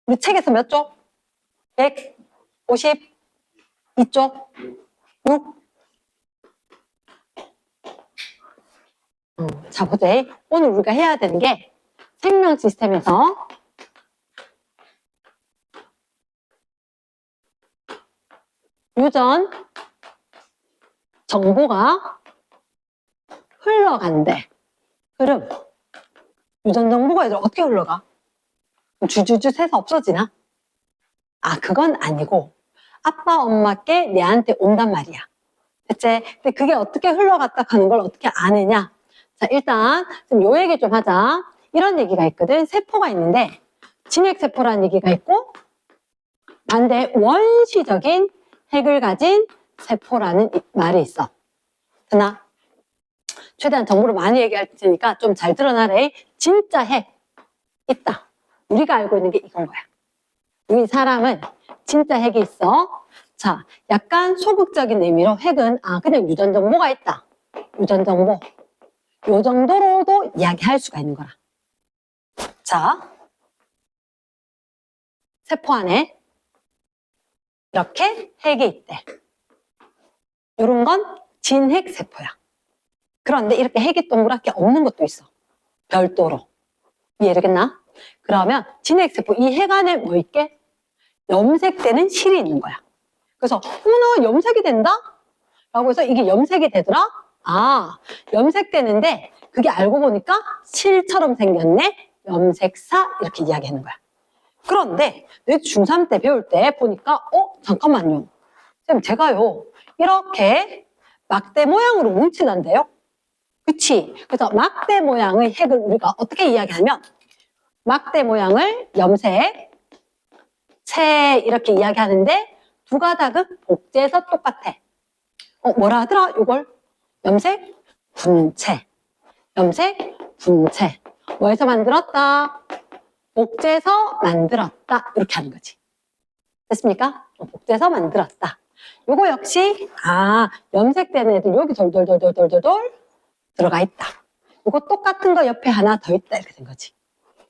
우리 책에서 몇 쪽? 152쪽? 6? 자, 보자. 오늘 우리가 해야 되는 게 생명 시스템에서 유전 정보가 흘러간대. 흐름. 유전 정보가 어떻게 흘러가? 주주주 새서 없어지나? 아, 그건 아니고 아빠, 엄마께 내한테 온단 말이야. 대체 근데 그게 어떻게 흘러갔다 하는 걸 어떻게 아느냐? 자, 일단 좀 요 얘기 좀 하자. 이런 얘기가 있거든. 세포가 있는데 진핵세포라는 얘기가 있고 반대 원시적인 핵을 가진 세포라는 말이 있어. 되나? 최대한 정보를 많이 얘기할 테니까 좀 잘 드러나래. 진짜 핵 있다. 우리가 알고 있는 게 이건 거야. 우리 사람은 진짜 핵이 있어. 자, 약간 소극적인 의미로 핵은 그냥 유전 정보가 있다. 유전 정보. 요 정도로도 이야기할 수가 있는 거라. 자, 세포 안에 이렇게 핵이 있대. 요런 건 진핵 세포야. 그런데 이렇게 핵이 동그랗게 없는 것도 있어. 별도로. 이해되겠나? 그러면 진핵 세포 이 핵 안에 뭐 있게? 염색되는 실이 있는 거야. 그래서 어머나 염색이 된다? 라고 해서 이게 염색이 되더라? 염색되는데 그게 알고 보니까 실처럼 생겼네? 염색사 이렇게 이야기하는 거야. 그런데 내 중3 때 배울 때 보니까 잠깐만요. 선생님 제가요 이렇게 막대 모양으로 뭉치던데요? 그치? 그래서 막대 모양의 핵을 우리가 어떻게 이야기하면 막대 모양을 염색, 체 이렇게 이야기하는데 두 가닥은 복제해서 똑같아. 뭐라 하더라? 이걸 염색, 분체. 염색, 분체. 뭐해서 만들었다? 복제해서 만들었다. 이렇게 하는 거지. 됐습니까? 복제해서 만들었다. 요거 역시 염색되는 애들 여기 돌돌돌돌돌돌 들어가 있다. 요거 똑같은 거 옆에 하나 더 있다. 이렇게 된 거지.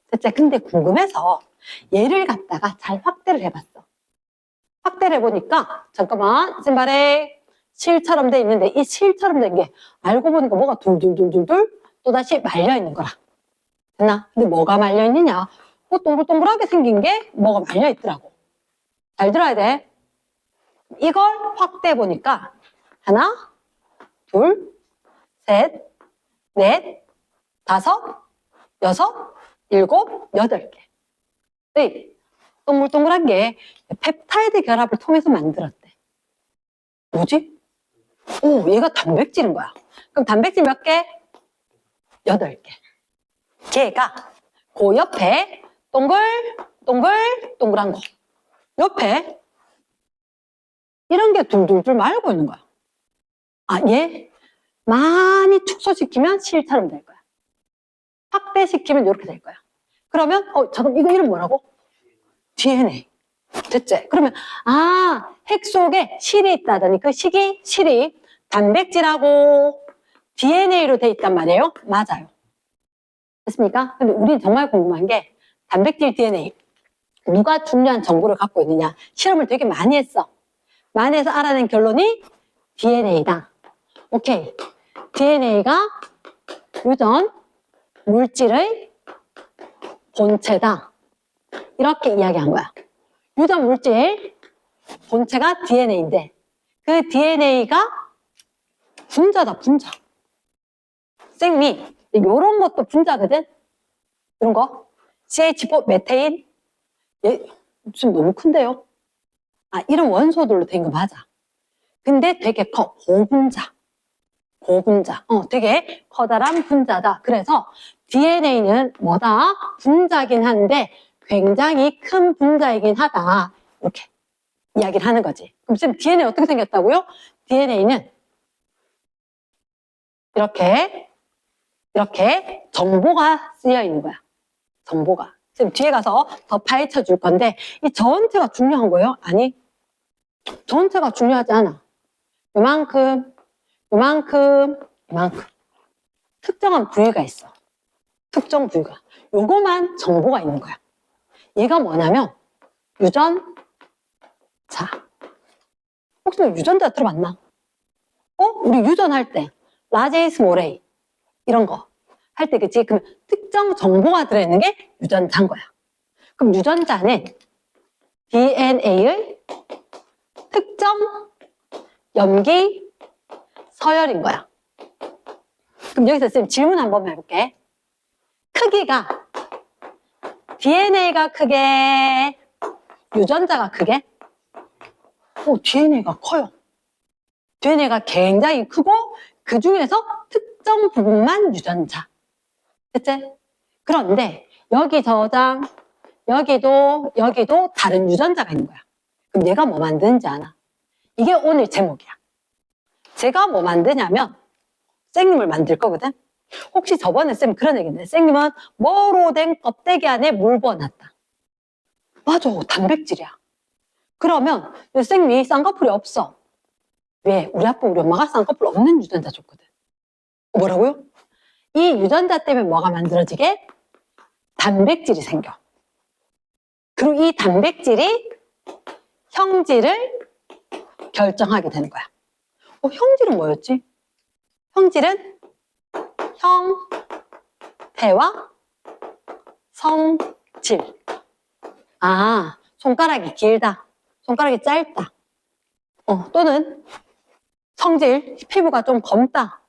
됐지? 근데 궁금해서 얘를 갖다가 잘 확대를 해봤어. 확대를 해보니까 잠깐만 신발에 실처럼 돼 있는데 이 실처럼 된 게 알고 보니까 뭐가 둘둘둘둘둘 또다시 말려있는 거라. 됐나? 근데 뭐가 말려있느냐? 동글동글하게 생긴 게 뭐가 말려있더라고. 잘 들어야 돼. 이걸 확대해보니까 하나, 둘, 셋, 넷, 다섯, 여섯, 일곱, 여덟 개. 동글동글한 게 펩타이드 결합을 통해서 만들었대. 뭐지? 얘가 단백질인 거야. 그럼 단백질 몇 개? 8개. 걔가 그 옆에 동글동글한 거. 옆에 이런 게 둘둘둘 말고 있는 거야. 얘 많이 축소시키면 실처럼 될 거야. 확대시키면 이렇게 될 거야. 그러면 잠깐 이거 이름 뭐라고? DNA. 됐지? 그러면 핵 속에 실이 있다더니 그 실이 단백질하고 DNA로 돼 있단 말이에요. 맞아요. 됐습니까? 근데 우리는 정말 궁금한 게 단백질 DNA 누가 중요한 정보를 갖고 있느냐. 실험을 되게 많이 했어. 많이 해서 알아낸 결론이 DNA다. 오케이. DNA가 유전 물질의 본체다. 이렇게 이야기한 거야. 유전 물질 본체가 DNA인데 그 DNA가 분자다, 분자. 생리 요런 것도 분자거든. 이런 거 CH4 메테인 얘 좀 너무 큰데요. 이런 원소들로 된 거 맞아. 근데 되게 커. 고분자. 되게 커다란 분자다. 그래서 DNA는 뭐다? 분자긴 한데 굉장히 큰 분자이긴 하다. 이렇게 이야기를 하는 거지. 그럼 지금 DNA 어떻게 생겼다고요? DNA는 이렇게 정보가 쓰여 있는 거야. 정보가. 지금 뒤에 가서 더 파헤쳐 줄 건데 이 전체가 중요한 거예요? 아니, 전체가 중요하지 않아. 요만큼 특정한 부위가 있어. 특정 부위가. 요거만 정보가 있는 거야. 얘가 뭐냐면 유전자. 혹시 너 유전자 들어봤나? 우리 유전할 때 large A, small a 이런 거 할 때 그치? 그럼 특정 정보가 들어있는 게 유전자인 거야. 그럼 유전자는 DNA의 특정 염기 서열인 거야. 그럼 여기서 쌤 질문 한번 해볼게. 크기가 DNA가 크게, 유전자가 크게? DNA가 커요. DNA가 굉장히 크고 그 중에서 특정 부분만 유전자. 됐지? 그런데 여기 저장, 여기도 다른 유전자가 있는 거야. 그럼 얘가 뭐 만드는지 아나? 이게 오늘 제목이야. 제가 뭐 만드냐면 쌩님을 만들 거거든. 혹시 저번에 쌤 그런 얘기 했는데 쌩님은 뭐로 된 껍데기 안에 물 부어놨다. 맞아, 단백질이야. 그러면 쌤이 쌍꺼풀이 없어. 왜? 우리 아빠 우리 엄마가 쌍꺼풀 없는 유전자 줬거든. 뭐라고요? 이 유전자 때문에 뭐가 만들어지게? 단백질이 생겨. 그리고 이 단백질이 형질을 결정하게 되는 거야. 형질은 뭐였지? 형질은 형태와 성질. 손가락이 길다. 손가락이 짧다. 또는 성질, 피부가 좀 검다.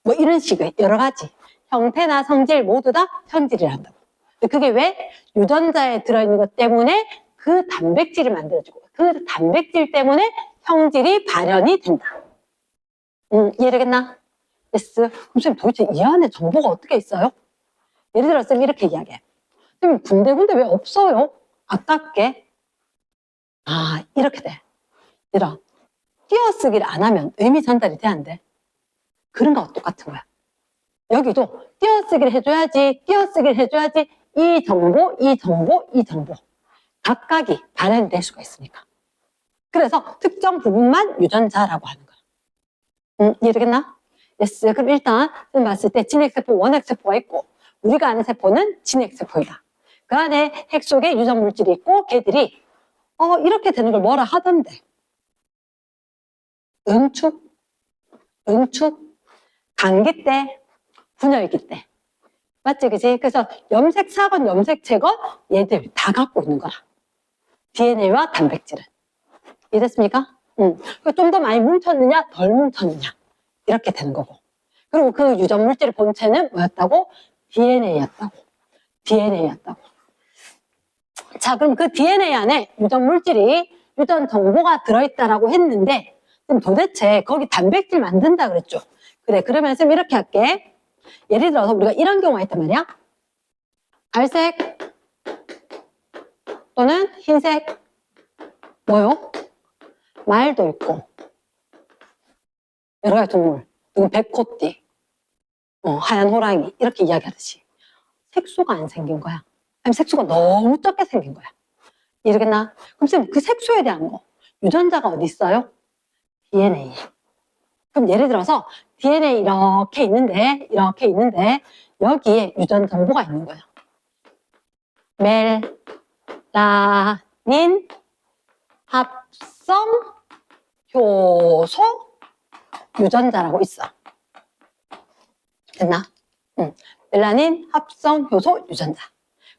뭐 이런 식의 여러 가지. 형태나 성질 모두 다 형질이라 한다고. 그게 왜? 유전자에 들어있는 것 때문에 그 단백질이 만들어지고 그 단백질 때문에 형질이 발현이 된다. 이해되겠나? 예스. 그럼 쌤 도대체 이 안에 정보가 어떻게 있어요? 예를 들어 쌤 이렇게 이야기해. 쌤 군데군데 왜 없어요? 아깝게. 이렇게 돼. 얘들아, 띄어쓰기를 안 하면 의미 전달이 돼야 안 돼? 그런 거와 똑같은 거야. 여기도 띄어쓰기를 해줘야지 이 정보 각각이 발현될 수가 있으니까. 그래서 특정 부분만 유전자라고 하는 거야. 이해되겠나? 예스. 그럼 일단 봤을 때 진핵세포, 원핵세포가 있고 우리가 아는 세포는 진핵세포이다. 그 안에 핵 속에 유전물질이 있고 걔들이 이렇게 되는 걸 뭐라 하던데. 응축, 감기 때, 분열기 때. 맞지, 그지? 그래서 염색사건, 염색체건 얘들 다 갖고 있는 거야. DNA와 단백질은. 이해됐습니까? 좀 더 많이 뭉쳤느냐, 덜 뭉쳤느냐. 이렇게 되는 거고. 그리고 그 유전물질의 본체는 뭐였다고? DNA였다고. 자, 그럼 그 DNA 안에 유전 정보가 들어있다라고 했는데, 그럼 도대체 거기 단백질 만든다 그랬죠? 그래, 그러면 쌤 이렇게 할게. 예를 들어서 우리가 이런 경우가 있단 말이야. 갈색 또는 흰색 뭐요? 말도 있고 여러 가지 동물. 이건 백호띠, 하얀 호랑이 이렇게 이야기하듯이 색소가 안 생긴 거야. 아니면 색소가 너무 적게 생긴 거야. 이해되겠나? 그럼 쌤 그 색소에 대한 거 유전자가 어디 있어요? DNA. 그럼 예를 들어서 DNA 이렇게 있는데 여기에 유전 정보가 있는 거야. 멜라닌 합성 효소 유전자라고 있어. 됐나? 멜라닌 합성 효소 유전자.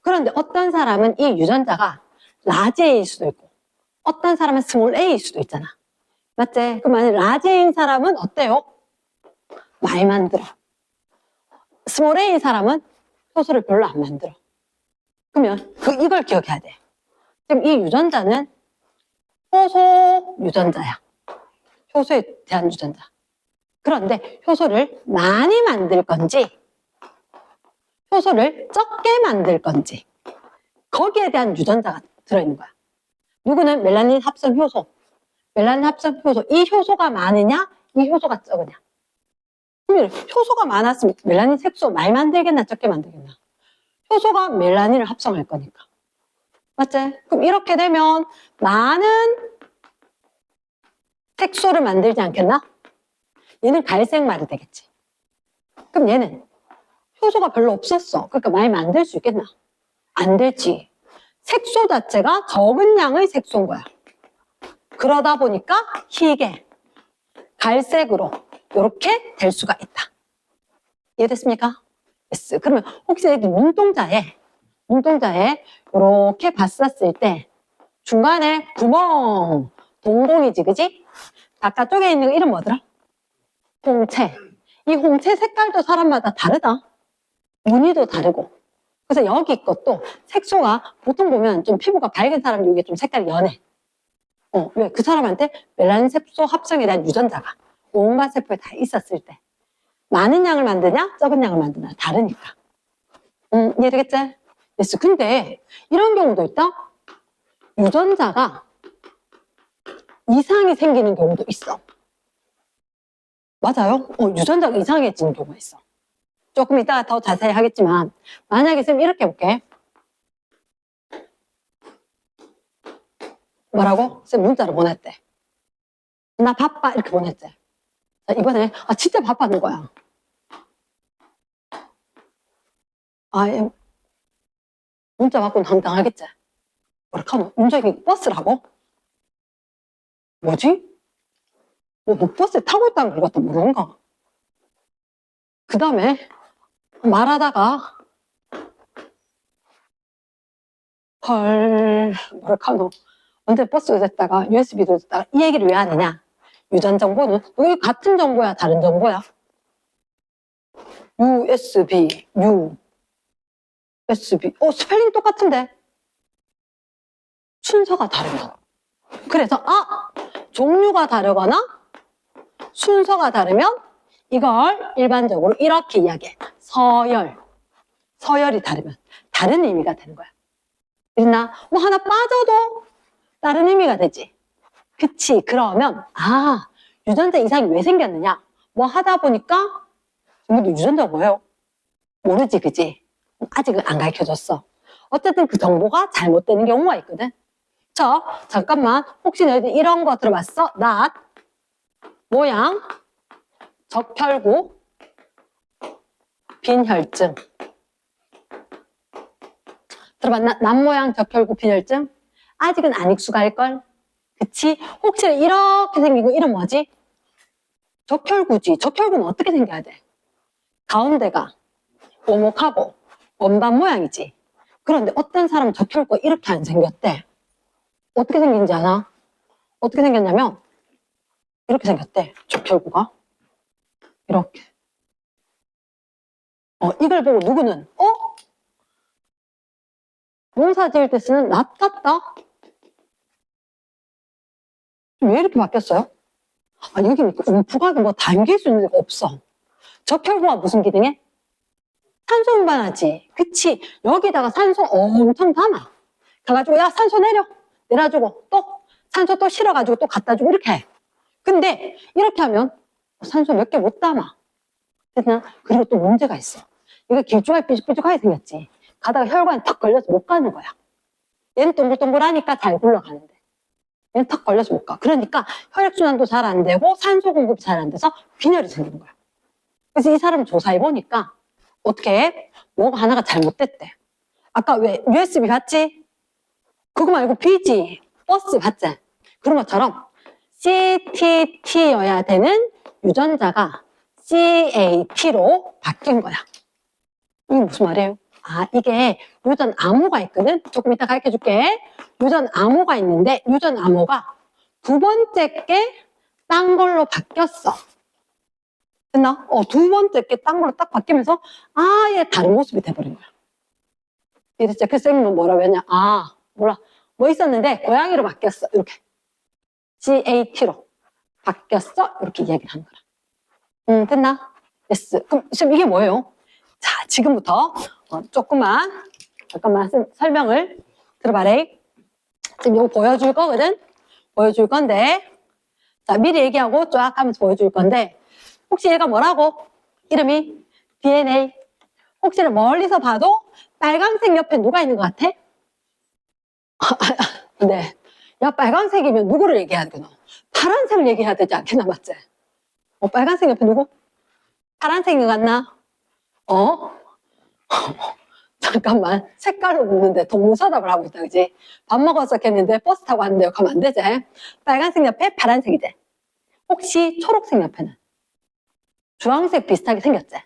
그런데 어떤 사람은 이 유전자가 라지 A일 수도 있고 어떤 사람은 스몰 A일 수도 있잖아. 맞지? 그럼 만약 라지 A인 사람은 어때요? 많이 만들어. 스몰 A인 사람은 효소를 별로 안 만들어. 그러면 이걸 기억해야 돼. 지금 이 유전자는 효소 유전자야. 효소에 대한 유전자. 그런데 효소를 많이 만들 건지 효소를 적게 만들 건지 거기에 대한 유전자가 들어있는 거야. 누구는 멜라닌 합성 효소. 이 효소가 많으냐? 이 효소가 적으냐? 그러면 효소가 많았으면 멜라닌 색소 많이 만들겠나? 적게 만들겠나? 효소가 멜라닌을 합성할 거니까. 맞지? 그럼 이렇게 되면 많은 색소를 만들지 않겠나? 얘는 갈색 말이 되겠지. 그럼 얘는 효소가 별로 없었어. 그러니까 많이 만들 수 있겠나? 안 되지. 색소 자체가 적은 양의 색소인 거야. 그러다 보니까 희게 갈색으로 이렇게 될 수가 있다. 이해됐습니까? yes. 그러면 혹시 여기 눈동자에 이렇게 봤었을 때 중간에 구멍, 동공이지, 그지? 바깥쪽에 있는 거 이름 뭐더라? 홍채. 이 홍채 색깔도 사람마다 다르다. 무늬도 다르고. 그래서 여기 것도 색소가 보통 보면 좀 피부가 밝은 사람 여기 좀 색깔이 연해. 왜? 그 사람한테 멜라닌 색소 합성에 대한 유전자가 온갖 세포에 다 있었을 때 많은 양을 만드냐 적은 양을 만드냐 다르니까. 이해되겠지? yes. 근데 이런 경우도 있다. 유전자가 이상이 생기는 경우도 있어. 맞아요. 유전자가 이상해지는 경우가 있어. 조금 이따가 더 자세히 하겠지만 만약에 쌤 이렇게 해볼게. 뭐라고? 쌤 문자로 보냈대. 나 바빠 이렇게 보냈지. 자, 이번에 진짜 바빠는 거야. 문자 받고는 당당하겠지. 뭐라 하면 윤정이 버스라고? 뭐지? 뭐 버스에 타고 있다는 걸 갖다 모르는가? 그 다음에 말하다가 뭐라 하노? 언제 버스가 됐다가 USB도 됐다가 이 얘기를 왜 하느냐? 유전 정보는 여기 같은 정보야 다른 정보야? USB, USB. 스펠링 똑같은데 순서가 다르다. 그래서 종류가 다르거나 순서가 다르면 이걸 일반적으로 이렇게 이야기해. 서열이 다르면 다른 의미가 되는 거야. 그랬나? 뭐 하나 빠져도 다른 의미가 되지. 그치? 그러면 유전자 이상이 왜 생겼느냐? 뭐 하다 보니까 전부 유전자가 뭐예요? 모르지, 그치? 아직은 안 가르쳐줬어. 어쨌든 그 정보가 잘못되는 경우가 있거든. 잠깐만. 혹시 너희들 이런 거 들어봤어? 낫, 모양, 적혈구, 빈혈증. 들어봤나? 낫 모양, 적혈구, 빈혈증? 아직은 안 익숙할걸? 그치? 혹시 이렇게 생기고 이름 뭐지? 적혈구지. 적혈구는 어떻게 생겨야 돼? 가운데가 오목하고 원반 모양이지. 그런데 어떤 사람은 적혈구가 이렇게 안 생겼대. 어떻게 생긴지 아나? 어떻게 생겼냐면 이렇게 생겼대. 적혈구가 이렇게. 이걸 보고 누구는 농사 지을 때 쓰는 낫 같다? 왜 이렇게 바뀌었어요? 여기 움푹하게 뭐 담길 수 있는 데가 없어. 적혈구가 무슨 기능해? 산소 운반하지. 그치? 여기다가 산소 엄청 담아. 가가지고 야 산소 내려주고 또 산소 또 실어가지고 또 갖다 주고 이렇게 해. 근데 이렇게 하면 산소 몇 개 못 담아. 그리고 또 문제가 있어. 이거 길쭉하게 삐죽삐죽하게 생겼지. 가다가 혈관에 턱 걸려서 못 가는 거야. 얘는 동글동글하니까 잘 굴러가는데 얘는 턱 걸려서 못 가. 그러니까 혈액순환도 잘 안 되고 산소 공급이 잘 안 돼서 빈혈이 생기는 거야. 그래서 이 사람 조사해 보니까 어떻게 해? 뭐가 하나가 잘못됐대. 아까 왜 USB 봤지? 그거 말고 B지. 버스 봤지? 그런 것처럼 CTT여야 되는 유전자가 CAT로 바뀐 거야. 이게 무슨 말이에요? 이게 유전 암호가 있거든? 조금 이따 가르쳐 줄게. 유전 암호가 있는데 유전 암호가 두 번째 게 딴 걸로 바뀌었어. 됐나? 두 번째 게 딴 걸로 딱 바뀌면서 아예 다른 모습이 돼버린 거야. 이랬지. 그래서 쌤은 뭐라고 했냐? 몰라. 뭐 있었는데 고양이로 바뀌었어. 이렇게. CAT로 바뀌었어. 이렇게 이야기를 하는 거라. 됐나? yes. 그럼 쌤 이게 뭐예요? 자, 지금부터 조금만 잠깐만 설명을 들어봐래. 지금 이거 보여줄 거거든? 보여줄 건데 자 미리 얘기하고 쫙 하면서 보여줄 건데 혹시 얘가 뭐라고? 이름이 DNA. 혹시 멀리서 봐도 빨간색 옆에 누가 있는 것 같아? 네. 야 빨간색이면 누구를 얘기해야 되나? 파란색을 얘기해야 되지 않겠나 맞지? 빨간색 옆에 누구? 파란색인 것 같나? 잠깐만, 색깔로 묻는데 동사답을 하고 있다, 그지? 밥 먹어서 했는데 버스 타고 왔는데 가면 안 되지? 빨간색 옆에 파란색이지? 혹시 초록색 옆에는? 주황색 비슷하게 생겼지?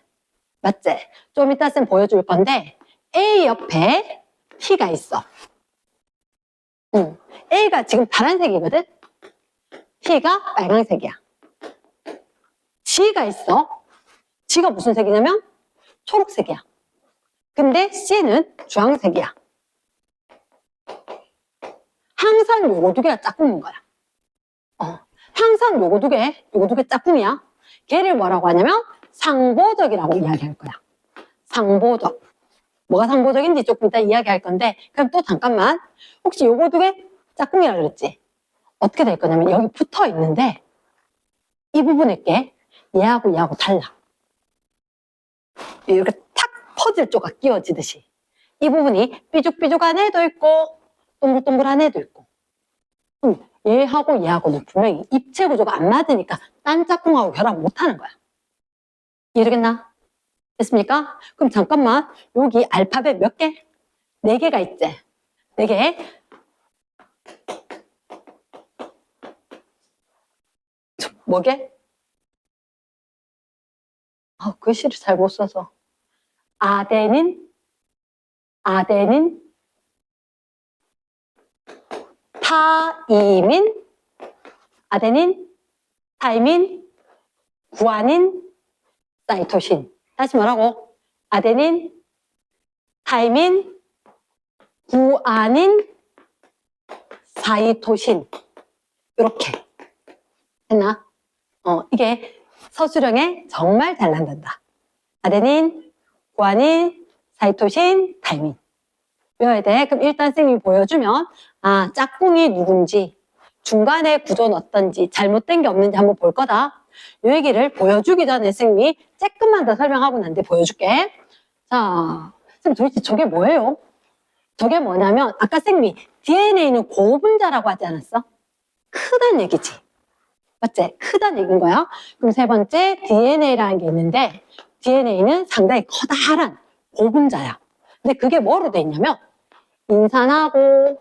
맞지? 좀 이따 쌤 보여줄 건데 A 옆에 T가 있어. A가 지금 파란색이거든? T가 빨간색이야. G가 있어. G가 무슨 색이냐면 초록색이야. 근데 C는 주황색이야. 항상 요거 두 개가 짝꿍인 거야. 항상 요거 두 개 짝꿍이야. 걔를 뭐라고 하냐면 상보적이라고 이야기할 거야. 상보적. 뭐가 상보적인지 조금 이따 이야기할 건데, 그럼 또 잠깐만. 혹시 요거 두 개 짝꿍이라 그랬지? 어떻게 될 거냐면 여기 붙어 있는데 이 부분에 얘하고 달라. 이렇게 탁 퍼즐 조각 끼워지듯이 이 부분이 삐죽삐죽한 애도 있고 동글동글한 애도 있고, 얘하고는 분명히 입체 구조가 안 맞으니까 딴 짝꿍하고 결합 못하는 거야. 이해되겠나? 됐습니까? 그럼 잠깐만, 여기 알파벳 몇 개? 4개가 있지? 4개. 뭐게? 글씨를 잘 못 써서. 아데닌, 타이민, 아데닌, 타이민, 구아닌, 사이토신. 다시 뭐라고? 아데닌, 타이민, 구아닌, 사이토신. 이렇게 했나? 이게 서술형에 정말 잘 난단다. 아데닌, 구아닌, 사이토신, 타이민. 외워야 돼. 그럼 일단 선생님이 보여주면 짝꿍이 누군지, 중간에 구조는 어떤지, 잘못된 게 없는지 한번 볼 거다. 이 얘기를 보여주기 전에 선생님이 조금만 더 설명하고 난 뒤에 보여줄게. 자, 선생님 도대체 저게 뭐예요? 저게 뭐냐면 아까 선생님이 DNA는 고분자라고 하지 않았어? 크단 얘기지. 맞지? 크단 얘기인 거야. 그럼 세 번째 DNA라는 게 있는데 DNA는 상당히 커다란 고분자야. 근데 그게 뭐로 돼 있냐면 인산하고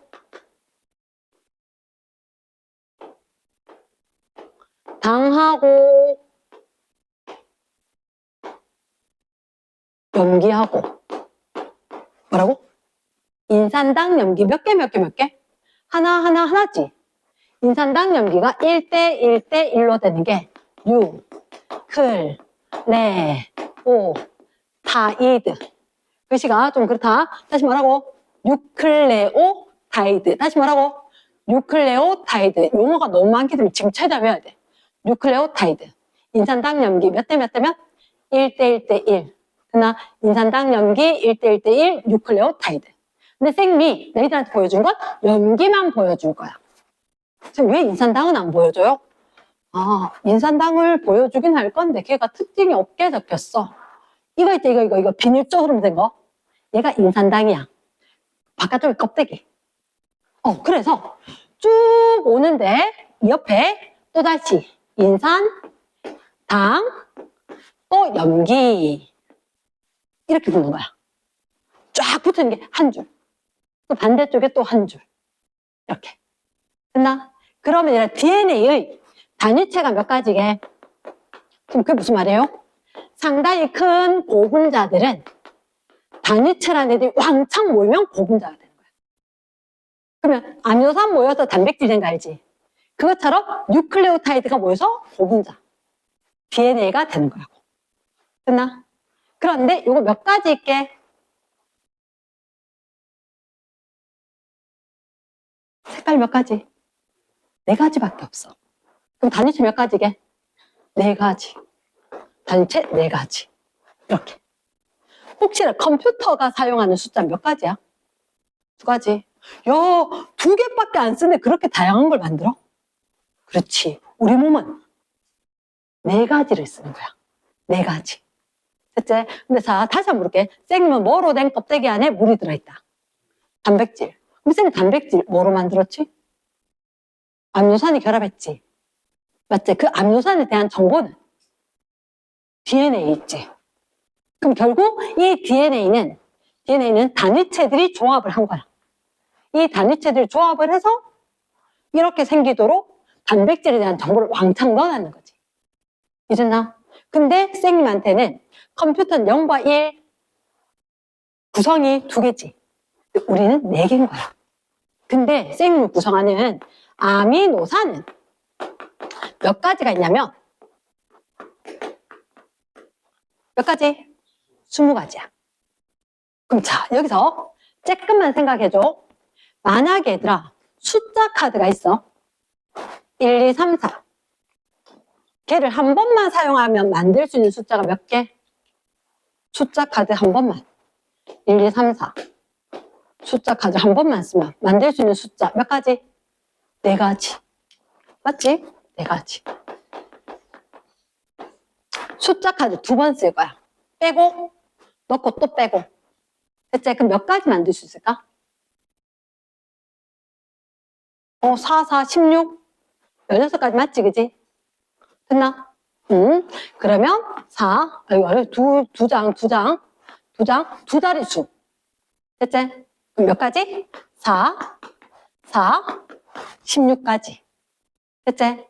당하고 염기하고 뭐라고? 인산당 염기 몇 개? 하나지. 인산당 염기가 1대1대1로 되는 게 유클레오 타이드. 글씨가 좀 그렇다. 다시 뭐라고? 유클레오 타이드. 다시 뭐라고? 유클레오 타이드. 용어가 너무 많기 때문에 지금 찾아외워야 돼. 유클레오 타이드. 인산당 염기 몇 대 몇 대면? 1대1대1. 그러나 인산당 염기 1대1대1 유클레오 타이드. 근데 쌤이 너희들한테 보여준 건 염기만 보여줄 거야. 지금 왜 인산당은 안 보여줘요? 인산당을 보여주긴 할 건데 걔가 특징이 없게 적혔어. 이거 있지, 이거 비닐조름 된 거. 얘가 인산당이야. 바깥쪽에 껍데기. 그래서 쭉 오는데 이 옆에 또다시 인산, 당, 또 염기 이렇게 붙는 거야. 쫙 붙는 게 한 줄. 또 반대쪽에 또 한 줄. 이렇게. 됐나? 그러면 얘는 DNA의 단위체가 몇 가지게? 지금 그게 무슨 말이에요? 상당히 큰 고분자들은 단위체라는 애들이 왕창 모이면 고분자가 되는 거야. 그러면 아미노산 모여서 단백질 된 거 알지? 그것처럼 뉴클레오타이드가 모여서 고분자. DNA가 되는 거라고. 됐나? 그런데 요거 몇 가지 있게? 색깔 몇 가지? 4가지밖에 없어. 그럼 단위체 몇 가지게? 4가지. 단위체 4가지. 이렇게. 혹시나 컴퓨터가 사용하는 숫자 몇 가지야? 2가지. 야, 2개밖에 안 쓰는데 그렇게 다양한 걸 만들어? 그렇지. 우리 몸은 4가지를 쓰는 거야. 4가지. 됐지? 근데 자, 다시 한번 물을게. 쌤은 뭐로 된 껍데기 안에 물이 들어있다? 단백질. 그럼 쌤이 단백질 뭐로 만들었지? 아미노산이 결합했지. 맞지? 그 아미노산에 대한 정보는 DNA에 있지. 그럼 결국 이 DNA는 DNA는 단위체들이 조합을 한 거야. 이 단위체들이 조합을 해서 이렇게 생기도록 단백질에 대한 정보를 왕창 넣어놨는 거지. 이랬나? 근데 쌤님한테는 컴퓨터는 0과 1, 구성이 2개지. 우리는 4개인 거야. 근데 쌤님을 구성하는 아미노산은 몇 가지가 있냐면 몇 가지? 20가지야. 그럼 자, 여기서 조금만 생각해줘. 만약에 얘들아 숫자 카드가 있어. 1, 2, 3, 4. 걔를 한 번만 사용하면 만들 수 있는 숫자가 몇 개? 숫자 카드 한 번만. 1, 2, 3, 4. 숫자 카드 한 번만 쓰면 만들 수 있는 숫자 몇 가지? 4가지. 맞지? 4가지. 숫자 카드 2번 쓸 거야. 빼고, 넣고 또 빼고. 됐지? 그럼 몇 가지 만들 수 있을까? 4, 4, 16? 16가지 맞지, 그지? 됐나? 그러면 4, 두 장, 두 자릿수. 됐지? 그럼 몇 가지? 4, 16가지. 됐지?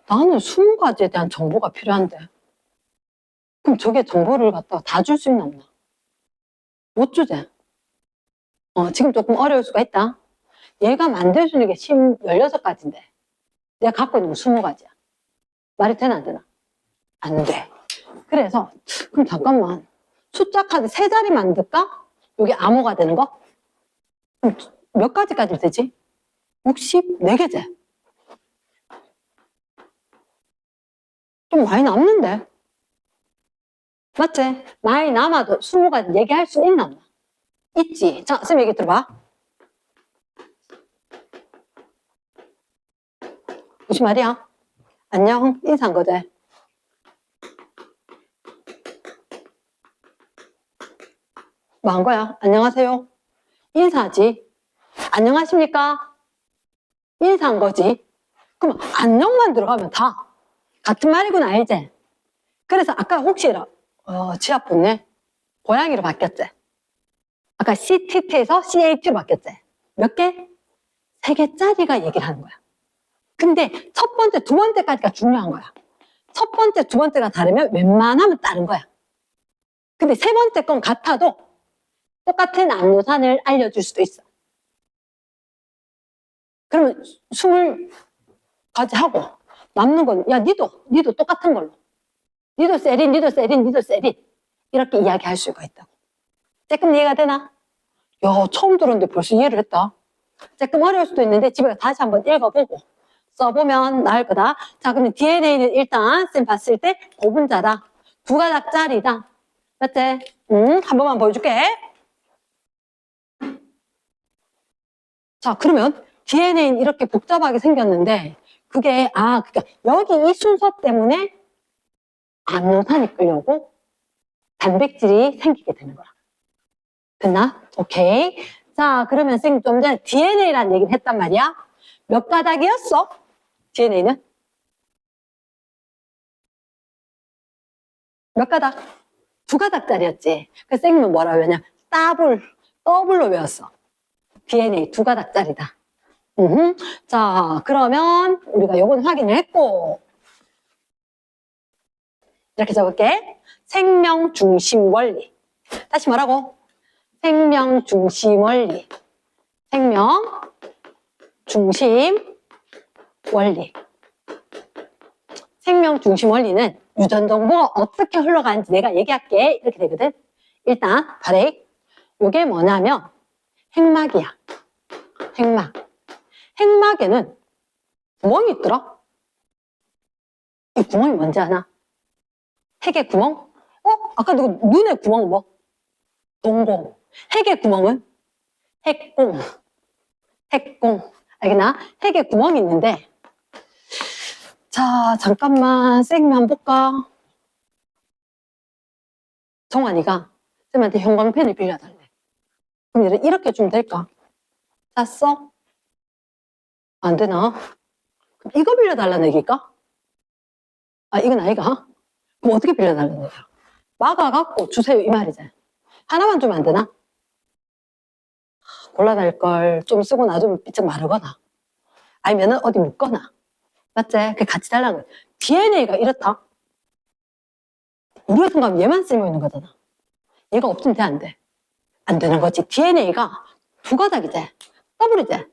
나는 20가지에 대한 정보가 필요한데. 그럼 저게 정보를 갖다가 다 줄 수 있나 없나? 못 주지? 지금 조금 어려울 수가 있다. 얘가 만들 수 있는 게 16가지인데 내가 갖고 있는 건 20가지야. 말이 되나 안 되나? 안 돼. 그래서 그럼 잠깐만 숫자 카드 3자리 만들까? 여기 암호가 되는 거? 그럼 몇 가지까지 되지? 64개지? 좀 많이 남는데? 맞지? 많이 남아도 20가지 얘기할 수 있나 없나? 있지. 자, 쌤 얘기 들어봐. 무슨 말이야? 안녕, 인사한 거지? 뭐 한 거야? 안녕하세요. 인사하지. 안녕하십니까? 인사한 거지. 그럼 안녕만 들어가면 다 같은 말이구나, 알지? 그래서 아까 혹시 지압 붙네. 고양이로 바뀌었지? 아까 CTT에서 CAT로 바뀌었지? 몇 개? 3개짜리가 얘기를 하는 거야. 근데 첫 번째, 두 번째까지가 중요한 거야. 첫 번째, 두 번째가 다르면 웬만하면 다른 거야. 근데 세 번째 건 같아도 똑같은 암노산을 알려줄 수도 있어. 그러면 20가지 하고 남는 건 야, 니도 똑같은 걸로. 니도 세린 이렇게 이야기할 수가 있다고. 조금 이해가 되나? 야, 처음 들었는데 벌써 이해를 했다. 조금 어려울 수도 있는데 집에 다시 한번 읽어보고 써보면 나을 거다. 자, 그러면 DNA는 일단 쌤 봤을 때 고분자다. 2가닥짜리다. 맞지? 한 번만 보여줄게. 자, 그러면 DNA는 이렇게 복잡하게 생겼는데 그게 그러니까 여기 이 순서 때문에 암노산이 끌려오고 단백질이 생기게 되는 거야. 됐나? 오케이. 자, 그러면 쌤 좀 전에 DNA라는 얘기를 했단 말이야. 몇 가닥이었어? DNA는? 몇 가닥? 2가닥짜리였지. 그래서 쌤은 뭐라고 하냐? 더블로 외웠어. DNA 2가닥짜리다. 자, 그러면 우리가 요건 확인을 했고 이렇게 적을게. 생명 중심 원리. 다시 뭐라고? 생명 중심 원리. 생명 중심 원리. 생명 중심 원리는 유전 정보가 어떻게 흘러가는지 내가 얘기할게. 이렇게 되거든. 일단 바레. 요게 뭐냐면 핵막이야. 핵막. 핵막에는 구멍이 있더라. 이 구멍이 뭔지 아나? 핵의 구멍? 아까 누구 눈의 구멍은 뭐? 동공. 핵의 구멍은? 핵공. 핵공. 알겠나? 핵의 구멍이 있는데 자, 잠깐만 쌤이 한번 볼까? 정환이가 쌤한테 형광펜을 빌려달래. 그럼 이렇게 주면 될까? 짰어? 안 되나? 그럼 이거 빌려달라는 얘기일까? 이건 아이가? 그럼 어떻게 빌려달라는 얘기야? 막아갖고 주세요 이 말이지. 하나만 주면 안 되나? 골라낼 걸 좀 쓰고 놔두면 삐쩍 마르거나 아니면은 어디 묻거나 맞지? 그 같이 달라는 거야. DNA가 이렇다. 우리가 생각하면 얘만 쓰고 있는 거잖아. 얘가 없으면 돼, 안 돼? 안 되는 거지. DNA가 두 가닥이지. 더블이지.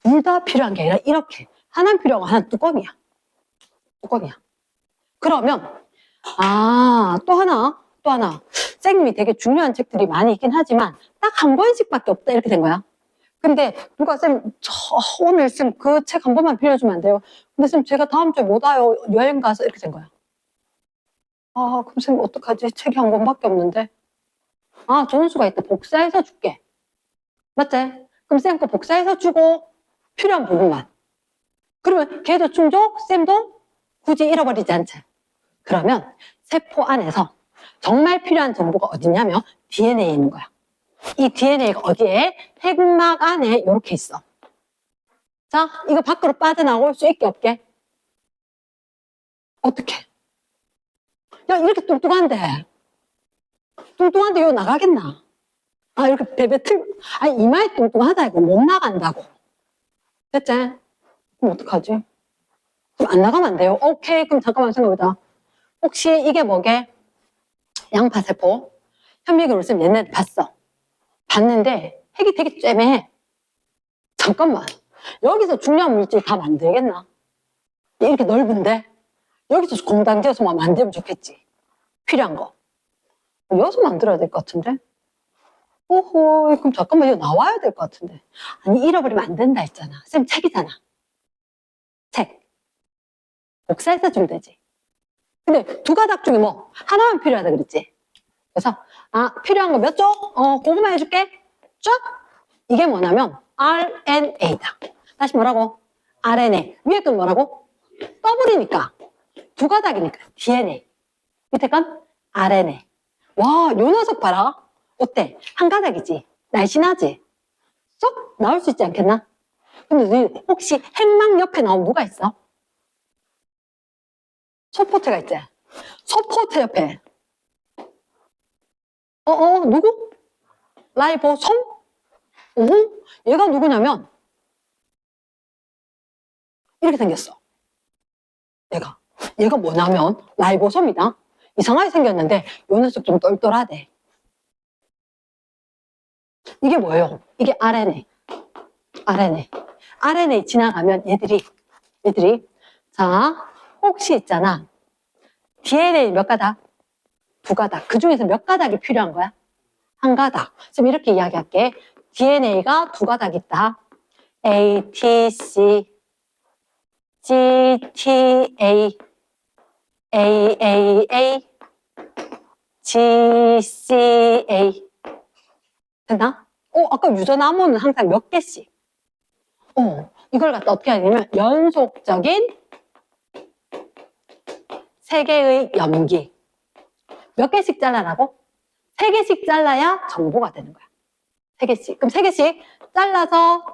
둘 다 필요한 게 아니라 이렇게. 하나는 필요하고 하나는 뚜껑이야. 뚜껑이야. 그러면 또 하나. 쌤이 되게 중요한 책들이 많이 있긴 하지만 딱 한 권씩밖에 없다 이렇게 된 거야. 근데 누가 오늘 쌤 그 책 한 번만 빌려주면 안 돼요? 근데 쌤 제가 다음 주에 못 와요. 여행 가서 이렇게 된 거야. 그럼 쌤 어떡하지? 책이 한 권밖에 없는데. 좋은 수가 있다. 복사해서 줄게. 맞지? 그럼 쌤 거 복사해서 주고 필요한 부분만. 그러면 걔도 충족, 쌤도 굳이 잃어버리지 않지. 그러면 세포 안에서 정말 필요한 정보가 어디냐면 DNA에 있는 거야. 이 DNA가 어디에? 핵막 안에 이렇게 있어. 자, 이거 밖으로 빠져나올 수 있게 없게? 어떻게? 야, 이렇게 뚱뚱한데 이거 나가겠나? 이렇게 이마에 뚱뚱하다 이거 못 나간다고. 됐지? 그럼 어떡하지? 그럼 안 나가면 안 돼요. 오케이, 그럼 잠깐만 생각해보자. 혹시 이게 뭐게? 양파세포. 현미경으로 쌤 옛날에 봤는데 핵이 되게 쬐매해. 잠깐만. 여기서 중요한 물질 다 만들겠나? 이렇게 넓은데? 여기서 공단지어서만 만들면 좋겠지. 필요한 거. 여기서 만들어야 될 것 같은데? 오호, 그럼 잠깐만 이거 나와야 될 것 같은데. 아니, 잃어버리면 안 된다 했잖아. 쌤 책이잖아. 책. 복사해서 주면 되지. 근데 두 가닥 중에 뭐 하나만 필요하다 그랬지. 그래서 필요한 거 몇 쪽? 그거만 해줄게. 쭉. 이게 뭐냐면 RNA다. 다시 뭐라고? RNA. 위에 건 뭐라고? 더블이니까 두 가닥이니까 DNA. 밑에 건 RNA. 와, 요 녀석 봐라. 어때? 한 가닥이지. 날씬하지? 쏙 나올 수 있지 않겠나? 근데 혹시 핵막 옆에 나오면 누가 있어? 소포체가 있지? 소포체 옆에 누구? 라이보솜? 얘가 누구냐면 이렇게 생겼어. 얘가 뭐냐면 라이보솜이다. 이상하게 생겼는데 요 녀석 좀 똘똘하대. 이게 뭐예요? 이게 RNA. RNA 지나가면 얘들이 자, 혹시 있잖아. DNA 몇 가닥? 두 가닥. 그 중에서 몇 가닥이 필요한 거야? 한 가닥. 지금 이렇게 이야기할게. DNA가 두 가닥 있다. A, T, C, G, T, A, A, A, A, G, C, A. 됐나? 아까 유전나무는 항상 몇 개씩. 이걸 갖다 어떻게 하냐면 연속적인 세 개의 염기. 몇 개씩 잘라라고? 3개씩 잘라야 정보가 되는 거야. 3개씩. 그럼 3개씩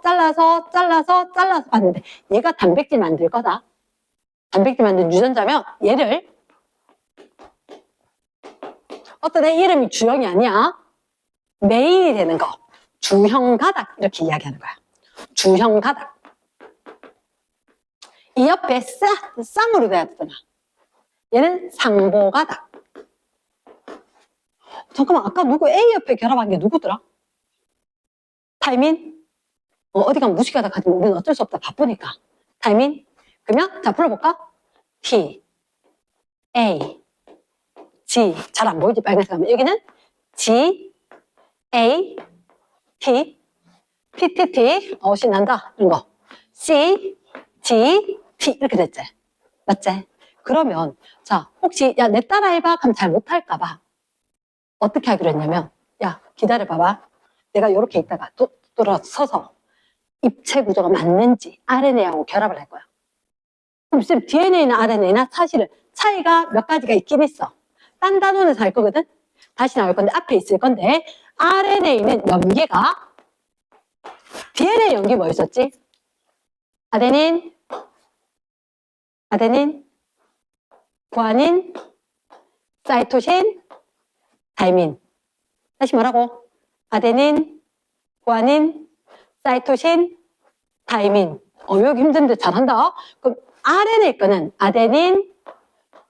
잘라서 봤는데 얘가 단백질 만들 거다. 단백질 만든 유전자면 얘를 어떤 애 이름이 주형이 아니야. 메인이 되는 거. 주형 가닥 이렇게 이야기하는 거야. 주형 가닥. 이 옆에 쌍으로 돼야 되잖아. 얘는 상보 가닥. 잠깐만, 아까 누구 A 옆에 결합한 게 누구더라? 타이민? 어디 가면 무식하다 가지고 우리는 어쩔 수 없다. 바쁘니까. 타이민? 그러면 자 불러볼까? T, A, G. 잘 안 보이지? 빨간색 하면. 여기는 G, A, T, T, T, T. 신난다. 이런 거. C, G, T. 이렇게 됐지? 맞지? 그러면 자 혹시 야 내 따라 해봐 하면 잘 못할까봐 어떻게 하기로 했냐면 야 기다려봐봐. 내가 이렇게 있다가 돌아서서 입체 구조가 맞는지 RNA하고 결합을 할 거야. 그럼 쌤 DNA나 RNA나 사실은 차이가 몇 가지가 있긴 있어. 딴 단원에서 할 거거든. 다시 나올 건데 앞에 있을 건데 RNA는 염기가 DNA 염기 뭐 있었지? 아데닌, 구아닌, 사이토신, 타이민. 다시 뭐라고? 아데닌, 구아닌, 사이토신, 타이민. 여기 힘든데 잘한다. 그럼 RNA 거는 아데닌,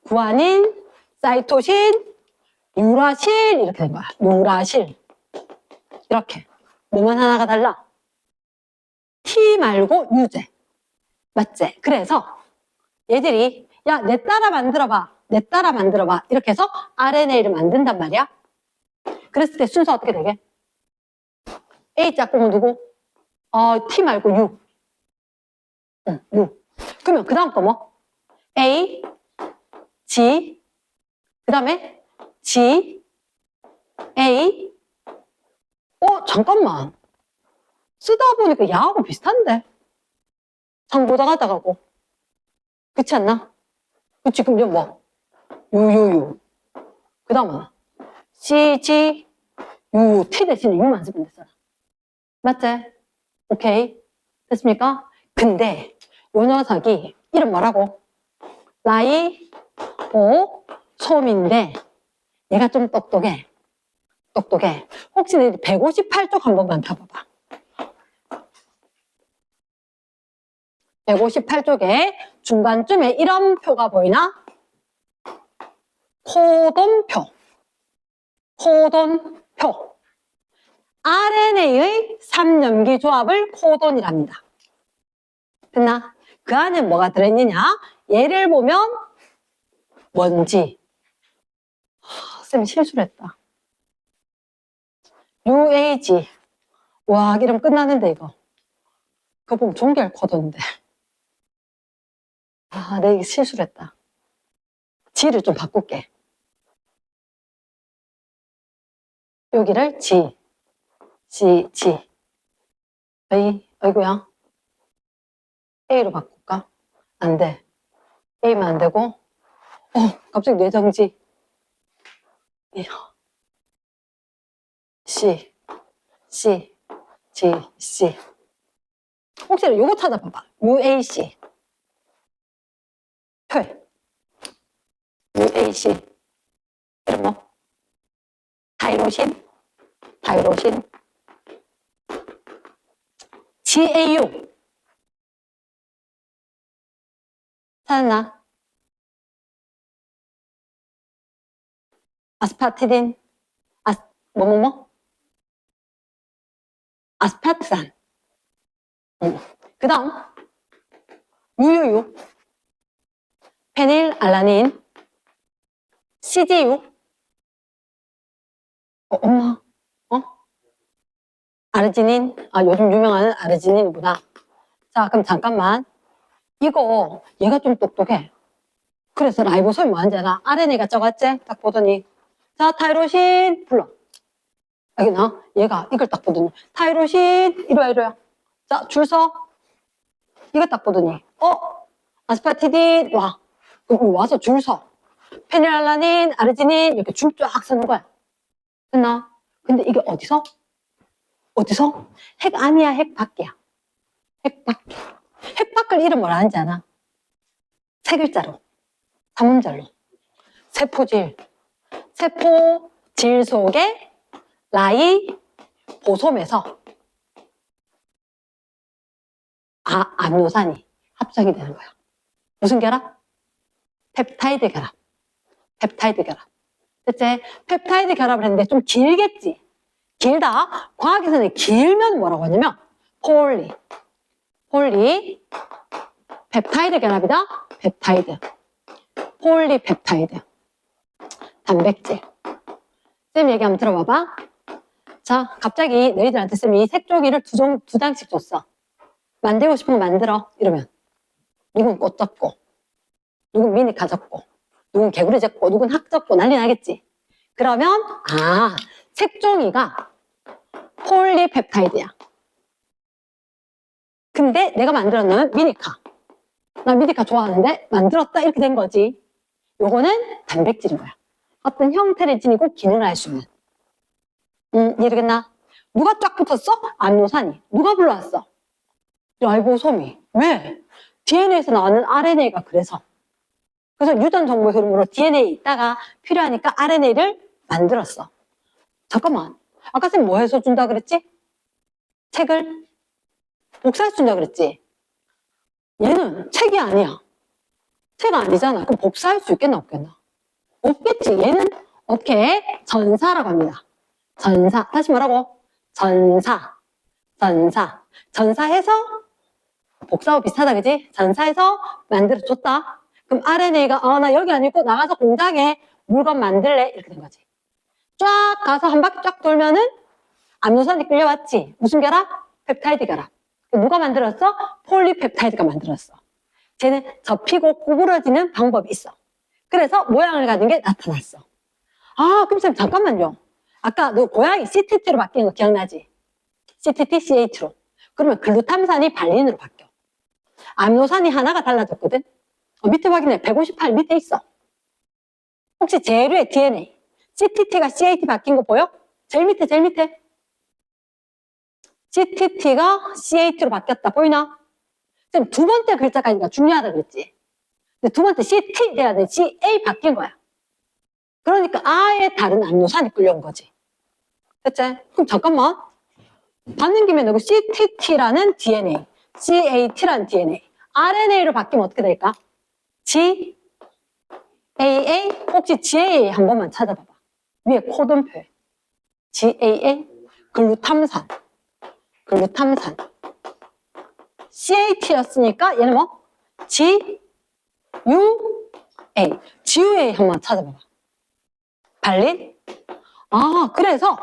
구아닌, 사이토신, 유라실 이렇게 된 거야. 유라실. 이렇게. 뭐만 하나가 달라? T 말고 유제. 맞지? 그래서 얘들이 야, 내 따라 만들어봐. 내 따라 만들어봐. 이렇게 해서 RNA를 만든단 말이야. 그랬을 때 순서 어떻게 되게? A 짝꿍은 누구? T 말고 U. 응, U. 그러면 그 다음 거 뭐? A, G, 그 다음에 G, A. 잠깐만. 쓰다 보니까 야하고 비슷한데. 장 보다가 가고. 그렇지 않나? 그치, 그럼 이제 뭐? U. 그 다음은 C, G, U, T 대신에 U만 쓰면 됐잖아. 맞지? 오케이. 됐습니까? 근데 요 녀석이 이름 뭐라고? 라이보솜인데 얘가 좀 똑똑해. 혹시 158쪽 한 번만 펴봐봐. 158쪽에 중간쯤에 이런 표가 보이나? 코돈표. RNA의 3염기 조합을 코돈이랍니다. 됐나? 그 안에 뭐가 들어있느냐? 얘를 보면 뭔지. 쌤 실수를 했다. UAG. 와, 이러면 끝나는데 이거. 그거 보면 종결 코돈인데. 내가 이거 실수를 했다. G를 좀 바꿀게. 여기를 G. 아이고야. A로 바꿀까? 안 돼. A면 안 되고. 갑자기 뇌정지. C. 혹시 요거 찾아봐봐. UAC. UAC. 이런 뭐? 타이로신. GAU. 찾았나? 아스파티딘. 아스파트산. 그 다음 유유유. 페닐알라닌. CGU. 엄마. 아르지닌. 요즘 유명한 아르지닌이구나. 자, 그럼 잠깐만. 이거 얘가 좀 똑똑해. 그래서 라이보솜이 뭐한지 알아? RNA가 적었지? 딱 보더니 자, 타이로신 불러. 알겠나? 얘가 이걸 딱 보더니 타이로신 이리와. 자, 줄 서. 이거 딱 보더니 아스파티딘 와. 그럼 와서 줄 서. 페닐알라닌, 아르지닌 이렇게 줄 쫙 서는 거야. 됐나? 근데 이게 어디서? 핵 아니야, 핵 밖이야. 핵 밖을 이름 뭐라 하는지 알아? 세 글자로. 3음절로. 세포질 속에 라이보솜에서 암노산이 합성이 되는 거야. 무슨 결합? 펩타이드 결합. 됐지? 펩타이드 결합을 했는데 좀 길겠지? 길다. 과학에서는 길면 뭐라고 하냐면 폴리 펩타이드 결합이다. 폴리펩타이드. 단백질. 쌤 얘기 한번 들어봐봐. 자, 갑자기 너희들한테 쌤이 색조기를 두 장씩 줬어. 만들고 싶은 거 만들어. 이러면 누군 꽃 적고, 누군 미니카 적고, 누군 개구리 적고, 누군 학 적고 난리 나겠지. 그러면 색종이가 폴리펩타이드야. 근데 내가 만들었는 미니카. 나 미니카 좋아하는데 만들었다 이렇게 된 거지. 요거는 단백질인 거야. 어떤 형태를 지니고 기능을 할 수 있는. 이해되겠나? 누가 쫙 붙었어? 암노산이. 누가 불러왔어? 라이보솜이. 왜? DNA에서 나오는 RNA가 그래서. 그래서 유전 정보 흐름으로 DNA에 있다가 필요하니까 RNA를 만들었어. 잠깐만. 아까 쌤 뭐 해서 준다 그랬지? 책을 복사해서 준다 그랬지? 얘는 책이 아니야. 책 아니잖아. 그럼 복사할 수 있겠나 없겠나? 없겠지. 얘는 어떻게? 전사라고 합니다. 전사. 다시 뭐라고? 전사. 전사. 전사해서 복사하고 비슷하다 그지? 전사해서 만들어줬다. 그럼 RNA가 나 여기 아니고 나가서 공장에 물건 만들래 이렇게 된 거지. 쫙 가서 한 바퀴 쫙 돌면은 아미노산이 끌려왔지. 무슨 결합? 펩타이드 결합. 누가 만들었어? 폴리펩타이드가 만들었어. 쟤는 접히고 구부러지는 방법이 있어. 그래서 모양을 가진 게 나타났어. 아, 그럼 쌤 잠깐만요. 아까 너 고양이 CTT로 바뀐 거 기억나지? CTT, C8로. 그러면 글루탐산이 발린으로 바뀌어. 아미노산이 하나가 달라졌거든? 밑에 확인해. 158 밑에 있어. 혹시 제일 위에 DNA. CTT가 C8 바뀐 거 보여? 제일 밑에, 제일 밑에. CTT가 C8로 바뀌었다. 보이나? 쌤, 두 번째 글자까지가 중요하다 그랬지? 근데 두 번째 CT 돼야 돼. CA 바뀐 거야. 그러니까 아예 다른 아미노산이 끌려온 거지. 됐지? 그럼 잠깐만. 받는 김에 너그 CTT라는 DNA, CAT라는 DNA, RNA로 바뀌면 어떻게 될까? GAA, 혹시 GAA 한 번만 찾아봐봐. 위에 코돈표에. GAA, 글루탐산. 글루탐산. CAT였으니까 얘는 뭐? GUA. GUA 한번 찾아봐봐. 발린? 아, 그래서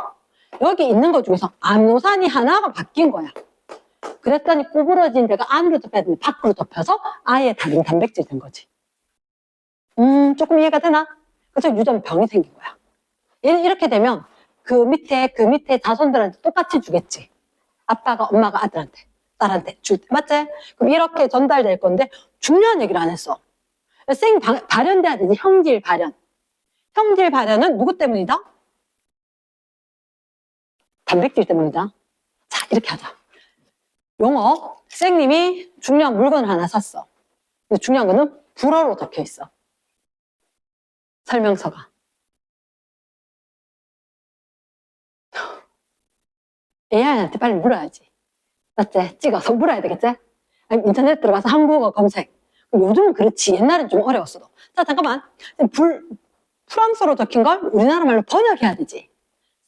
여기 있는 것 중에서 아미노산이 하나가 바뀐 거야. 그랬더니 구부러진 데가 안으로 덮여야 되는데 밖으로 덮여서 아예 다른 단백질이 된 거지. 조금 이해가 되나? 그래서 유전병이 생긴 거야. 얘는 이렇게 되면 그 밑에 자손들한테 똑같이 주겠지. 아빠가 엄마가 아들한테, 딸한테 줄 때. 맞지? 그럼 이렇게 전달될 건데 중요한 얘기를 안 했어. 발현돼야 되지. 형질 발현. 형질 발현은 누구 때문이다? 단백질 때문이다. 자, 이렇게 하자. 용어, 쌩님이 중요한 물건을 하나 샀어. 근데 중요한 거는 불어로 적혀 있어. 설명서가. AI한테 빨리 물어야지. 맞지? 찍어서 물어야 되겠지? 아니, 인터넷 들어가서 한국어 검색. 요즘은 그렇지. 옛날엔 좀 어려웠어. 자, 잠깐만. 프랑스어로 적힌 걸 우리나라 말로 번역해야 되지.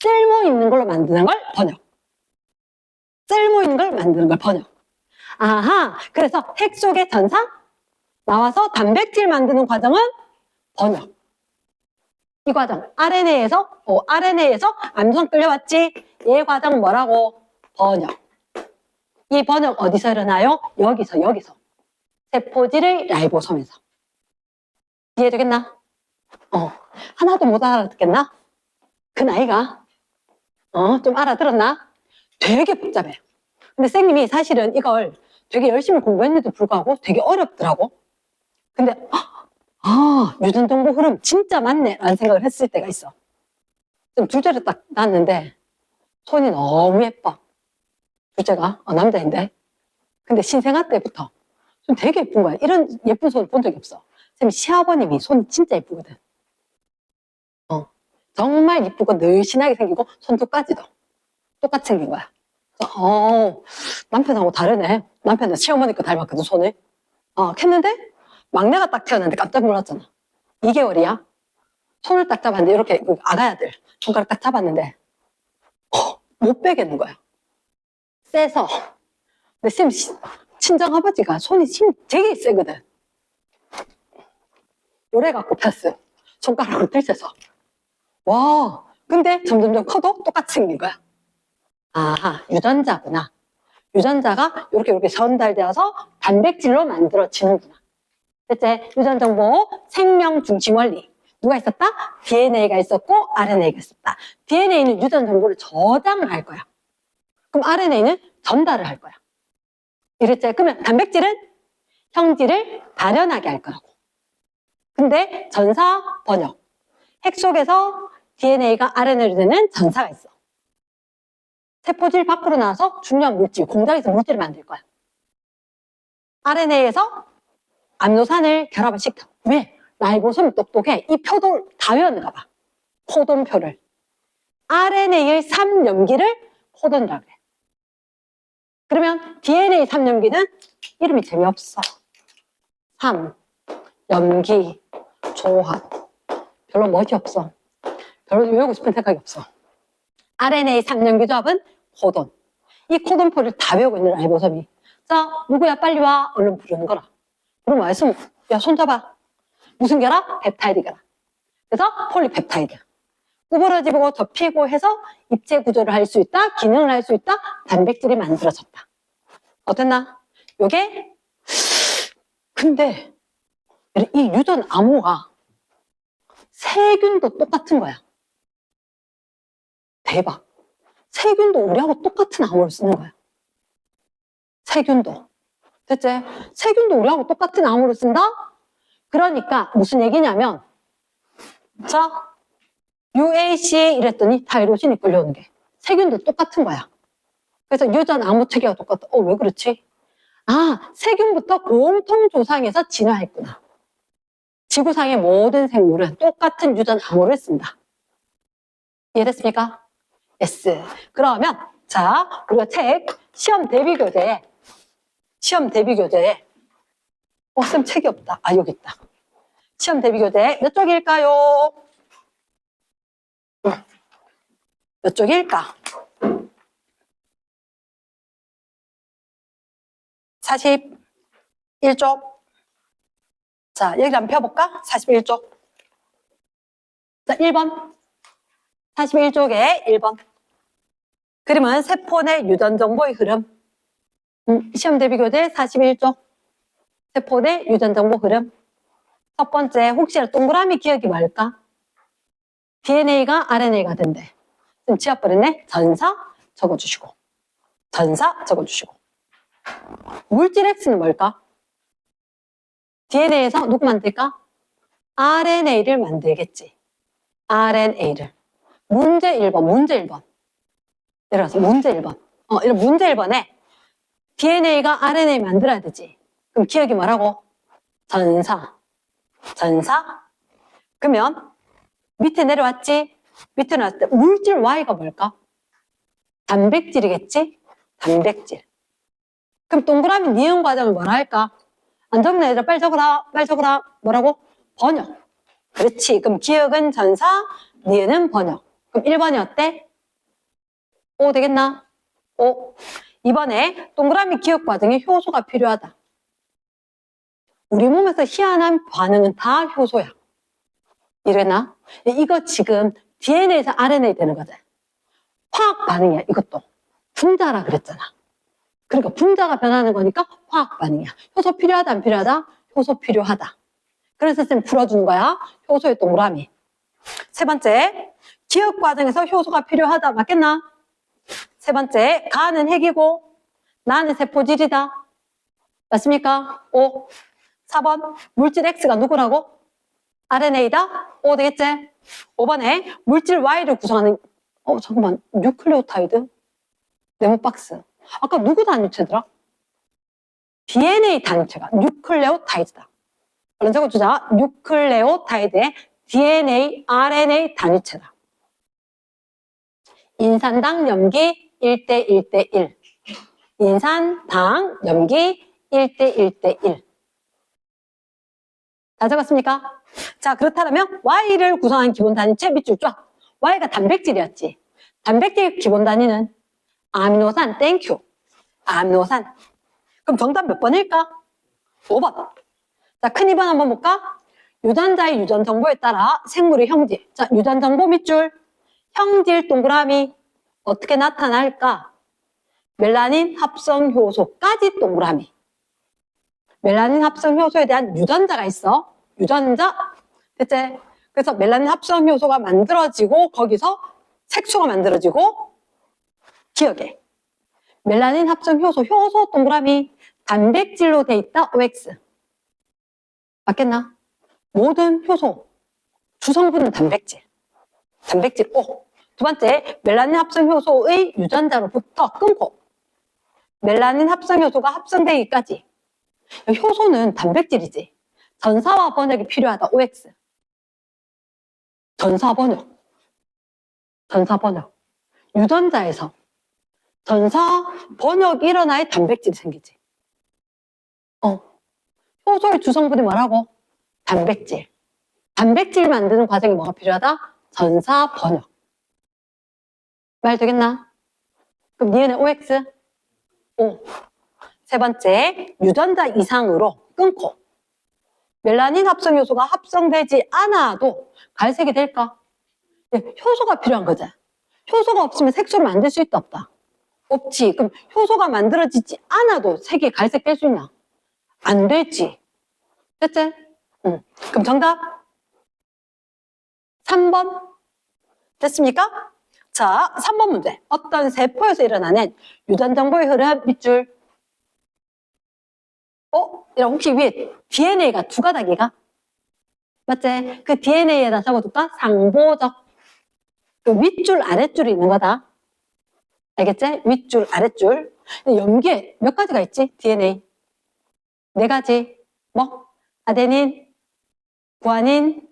쓸모 있는 걸로 만드는 걸 번역. 쓸모 있는 걸 만드는 걸 번역. 아하, 그래서 핵 속의 전사 나와서 단백질 만드는 과정은 번역. 이 과정, RNA에서 아미노산 끌려왔지? 얘 과정은 뭐라고? 번역. 이 번역 어디서 일어나요? 여기서. 세포질의 라이보솜에서. 이해되겠나? 하나도 못 알아듣겠나? 그 나이가? 좀 알아들었나? 되게 복잡해. 근데 쌤님이 사실은 이걸 되게 열심히 공부했는데도 불구하고 되게 어렵더라고. 근데 유전정보 흐름 진짜 맞네 라는 생각을 했을 때가 있어. 좀 둘째를 딱 낳았는데 손이 너무 예뻐. 둘째가 남자인데. 근데 신생아 때부터 좀 되게 예쁜 거야. 이런 예쁜 손 본 적이 없어. 쌤 시아버님이 손이 진짜 예쁘거든. 정말 예쁘고 늘씬하게 생기고 손톱까지도 똑같이 생긴 거야. 남편하고 다르네. 남편은 시어머니 거 닮았거든, 손을. 했는데 막내가 딱 태어났는데 깜짝 놀랐잖아. 2개월이야. 손을 딱 잡았는데 이렇게 아가야들 손가락 딱 잡았는데 못 빼겠는 거야. 세서. 근데 쌤 친정아버지가 손이 되게 세거든. 오래 갖고 폈어. 손가락으로 들쳐서. 와, 근데 점점점 커도 똑같이 생긴 거야. 아하, 유전자구나. 유전자가 이렇게 전달되어서 단백질로 만들어지는구나. 됐지? 유전정보 생명 중심 원리. 누가 있었다? DNA가 있었고 RNA가 있었다. DNA는 유전정보를 저장을 할 거야. 그럼 RNA는 전달을 할 거야. 이랬지? 그러면 단백질은 형질을 발현하게 할 거라고. 근데 전사 번역. 핵 속에서 DNA가 RNA로 되는 전사가 있어. 세포질 밖으로 나와서 중요한 물질, 공장에서 물질을 만들 거야. RNA에서 아미노산을 결합을 시켜. 왜? 라이보솜이 똑똑해. 이 표도 다 외웠는가 봐. 코돈표를. RNA의 3염기를 코돈이라고 그래. 그러면 DNA 3염기는 이름이 재미없어. 3, 염기, 조합. 별로 멋이 없어. 별로 외우고 싶은 생각이 없어. RNA 3염기 조합은 코돈. 이 코돈표를 다 외우고 있는 라이보솜이. 자, 누구야? 빨리 와. 얼른 부르는 거라. 그럼 말씀, 야, 손잡아. 무슨 결합? 펩타이드 결합. 그래서 폴리펩타이드. 구부러지고 접히고 해서 입체 구조를 할 수 있다, 기능을 할 수 있다, 단백질이 만들어졌다. 어땠나? 요게, 근데 이 유전 암호가 세균도 똑같은 거야. 대박. 세균도 우리하고 똑같은 암호를 쓰는 거야. 세균도. 됐지? 세균도 우리하고 똑같은 암호를 쓴다? 그러니까 무슨 얘기냐면, 자, UACA 이랬더니 타이로신이 끌려오는 게 세균도 똑같은 거야. 그래서 유전 암호 체계가 똑같아. 왜 그렇지? 아, 세균부터 공통 조상에서 진화했구나. 지구상의 모든 생물은 똑같은 유전 암호를 쓴다. 이해됐습니까? yes. 그러면 자, 우리가 책 시험 대비 교재에 쌤 책이 없다. 아, 여기 있다. 시험 대비 교재 몇 쪽일까요? 몇 쪽일까? 41쪽. 자, 여기 한번 펴볼까? 41쪽. 자, 1번. 41쪽에 1번. 그림은 세포 내 유전 정보의 흐름. 시험 대비 교재 41쪽. 세포 내 유전 정보 흐름. 첫 번째, 혹시 동그라미 기억이 뭘까? DNA가 RNA가 된대. 지금 지워버렸네. 전사 적어주시고. 전사 적어주시고. 물질 X는 뭘까? DNA에서 누구 만들까? RNA를 만들겠지. RNA를. 문제 1번. 내려가서 문제 1번. 이런 문제 1번에 DNA가 RNA 만들어야 되지. 그럼 기억이 뭐라고? 전사. 그러면 밑에 내려왔지? 밑에 내려왔을 때 물질 Y가 뭘까? 단백질이겠지? 단백질. 그럼 동그라미 니은 과정을 뭐라 할까? 안 적네, 얘들아. 빨리 적어라. 뭐라고? 번역. 그렇지. 그럼 기억은 전사, 니은은 번역. 그럼 1번이 어때? O 되겠나? O. 이번에 동그라미 기억 과정에 효소가 필요하다. 우리 몸에서 희한한 반응은 다 효소야. 이래나? 이거 지금 DNA에서 RNA 되는 거잖아. 화학 반응이야, 이것도. 분자라 그랬잖아. 그러니까 분자가 변하는 거니까 화학 반응이야. 효소 필요하다, 안 필요하다? 효소 필요하다. 그래서 쌤 풀어주는 거야. 효소의 동그라미. 세 번째, 기억 과정에서 효소가 필요하다. 맞겠나? 세 번째, 가는 핵이고 나는 세포질이다. 맞습니까? O. 4번, 물질 X가 누구라고? RNA다? O 되겠지? 5번에 물질 Y를 구성하는 잠깐만, 뉴클레오타이드? 네모박스. 아까 누구 단위체더라? DNA 단위체가 뉴클레오타이드다. 얼른 적어주자. 뉴클레오타이드의 DNA, RNA 단위체다. 인산당 염기 1대 1대 1. 인산당 염기 1대 1대 1. 다 적었습니까? 자, 그렇다면 Y를 구성한 기본 단위체 밑줄 쫙. Y가 단백질이었지. 단백질 기본 단위는 아미노산, 땡큐. 아미노산. 그럼 정답 몇 번일까? 5번. 자, 큰 2번 한번 볼까? 유전자의 유전 정보에 따라 생물의 형질. 자, 유전 정보 밑줄. 형질 동그라미. 어떻게 나타날까? 멜라닌 합성 효소까지 동그라미. 멜라닌 합성 효소에 대한 유전자가 있어. 유전자. 됐지? 그래서 멜라닌 합성 효소가 만들어지고 거기서 색소가 만들어지고 기억해. 멜라닌 합성 효소 동그라미 단백질로 돼 있다. OX. 맞겠나? 모든 효소 주성분은 단백질. 단백질 O. 두 번째, 멜라닌 합성 효소의 유전자로부터 끊고 멜라닌 합성 효소가 합성되기까지. 효소는 단백질이지. 전사와 번역이 필요하다. OX. 전사 번역. 전사 번역. 유전자에서 전사 번역이 일어나야 단백질이 생기지. 효소의 주성분이 뭐라고? 단백질. 단백질 만드는 과정에 뭐가 필요하다? 전사 번역. 말 되겠나? 그럼 니은의 OX? O. 세 번째, 유전자 이상으로 끊고 멜라닌 합성 요소가 합성되지 않아도 갈색이 될까? 효소가 필요한 거지. 효소가 없으면 색소를 만들 수 있다 없다? 없지. 그럼 효소가 만들어지지 않아도 색이 갈색 될 수 있나? 안 되지. 됐지? 그럼 정답 3번 됐습니까? 자, 3번 문제. 어떤 세포에서 일어나는 유전 정보의 흐름 밑줄. 이런 혹시 위에 DNA가 두 가닥이가? 맞지? 그 DNA에다 적어둘까? 상보적. 그 윗줄, 아랫줄이 있는 거다. 알겠지? 윗줄, 아랫줄. 염기에 몇 가지가 있지? DNA. 4가지. 뭐? 아데닌, 구아닌,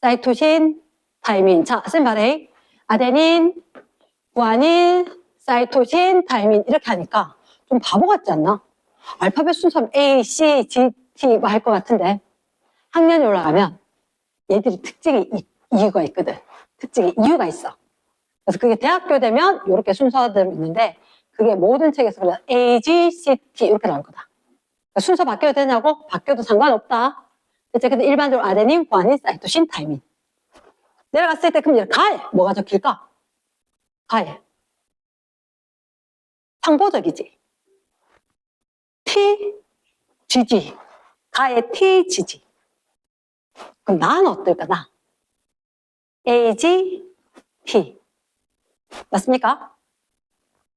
사이토신, 타이민. 자, 쌤 말해. 아데닌, 구아닌, 사이토신, 타이민. 이렇게 하니까 좀 바보 같지 않나? 알파벳 순서는 A, C, G, T 뭐 할 것 같은데 학년이 올라가면 얘들이 특징이 이유가 있거든. 특징이 이유가 있어. 그래서 그게 대학교 되면 이렇게 순서대로 있는데 그게 모든 책에서 그래 A, G, C, T 이렇게 나올 거다. 그러니까 순서 바뀌어도 되냐고? 바뀌어도 상관없다. 근데 일반적으로 아데닌, 구아닌, 사이토신, 타이민. 내려갔을 때 그럼 이제 가에 뭐가 적힐까? 가에 상보적이지. T, GG. 가에 T, GG. 그럼 나는 어떨까, 나? A, G, T. 맞습니까?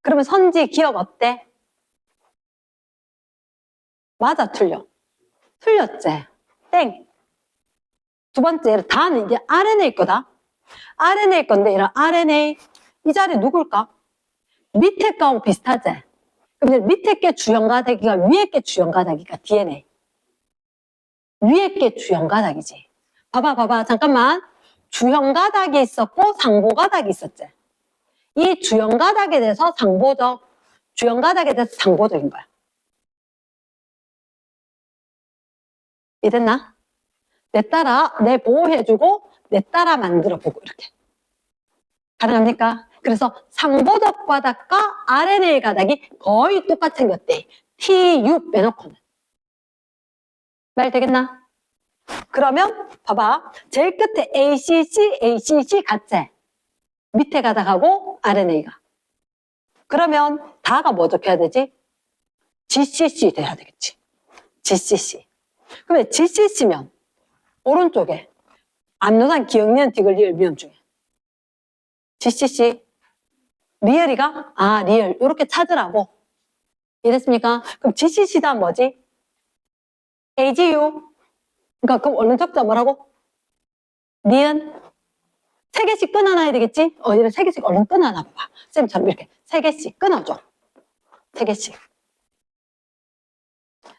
그러면 선지, 기억 어때? 맞아, 틀려? 틀렸지? 땡. 두 번째, 다는 이제 RNA일 거다. RNA일 건데, 이런 RNA. 이 자리 누굴까? 밑에 거하고 비슷하지? 그럼 이제 밑에 게 주형 가닥이가 위에 게 주형 가닥이가 DNA. 위에 게 주형 가닥이지. 봐봐. 잠깐만. 주형 가닥이 있었고 상보 가닥이 있었지. 이 주형 가닥에 대해서 상보적, 주형 가닥에 대해서 상보적인 거야. 이랬나? 내 따라, 내 보호해주고 내 따라 만들어보고 이렇게. 가능합니까? 그래서 상보적 가닥과 RNA 가닥이 거의 똑같이 생겼대. TU 빼놓고는. 말 되겠나? 그러면 봐봐. 제일 끝에 ACC 같지? 밑에 가닥하고 RNA가. 그러면 다가 뭐 적혀야 되지? GCC 돼야 되겠지. GCC. 그러면 GCC면 오른쪽에 암노산 기억니은 디글리을 미음 중에 GCC 리얼이가? 리얼. 이렇게 찾으라고. 이랬습니까? 그럼 GCC다 뭐지? AGU. 그러니까 그럼 얼른 적자 뭐라고? 니은 3개씩 끊어놔야 되겠지? 이래 3개씩 얼른 끊어놔 봐봐. 쌤처럼 이렇게 3개씩 끊어줘. 3개씩.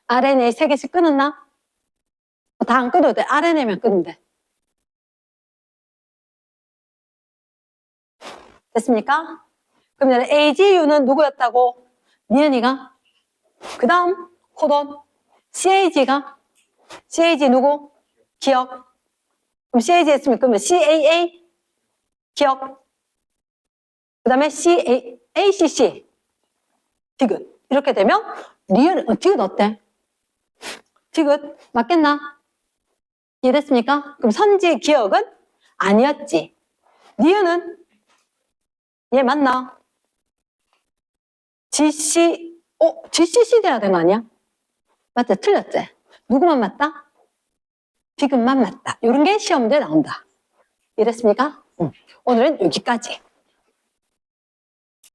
RNA 3개씩 끊었나? 다 안 끊어도 돼. RNA면 끊으면 돼. 됐습니까? 그럼 AGU는 누구였다고? 니은이가? 그 다음 코돈 CAG 누구? 기억. 그럼 CAG 했으면 그러면 CAA 기억. 그 다음에 ACC 디귿. 이렇게 되면 리을 디귿 어때? 디귿 맞겠나? 이해됐습니까? 그럼 선지 기억은 아니었지. 니은은 얘 맞나? GCC 돼야 되는 거 아니야? 맞지? 틀렸지? 누구만 맞다? 디귿만 맞다. 이런 게 시험 문제에 나온다. 이랬습니까? 오늘은 여기까지.